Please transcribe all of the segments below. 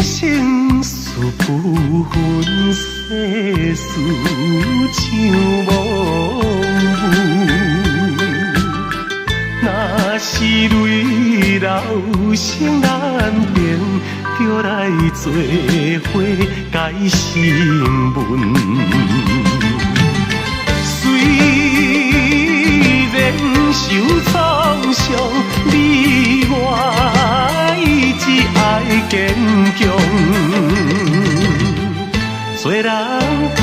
生事不分世事像模糊，若是泪流成难平，就来做伙改新闻。虽然受创伤，你我意志爱坚强。做人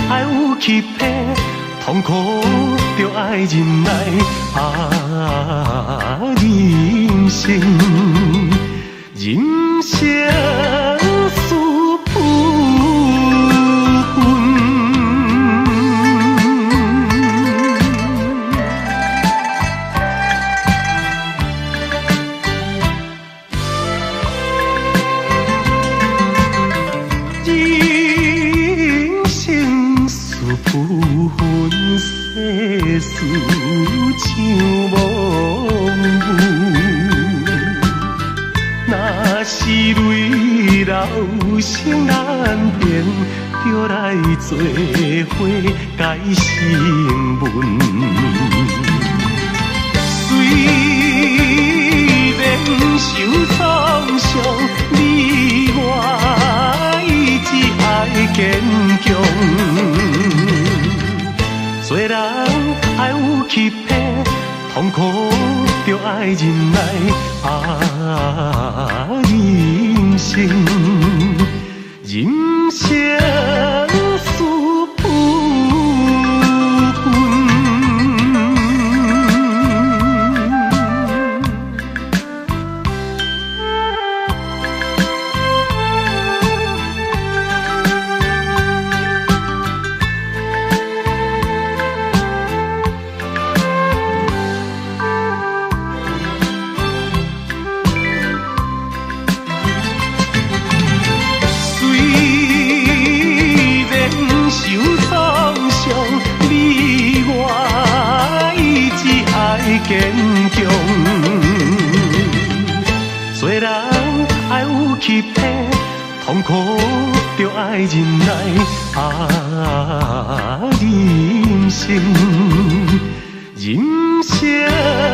爱有气魄，痛苦就爱忍耐。人生，人生事不分。不分世事像模糊，若是泪流成难平，就来做伙改新闻。虽然受创伤，你我意志爱坚强。做人爱有气魄，痛苦就爱忍耐。人生，人生事不分。坚强，做人爱有气魄，痛苦就爱忍耐。人生，人生。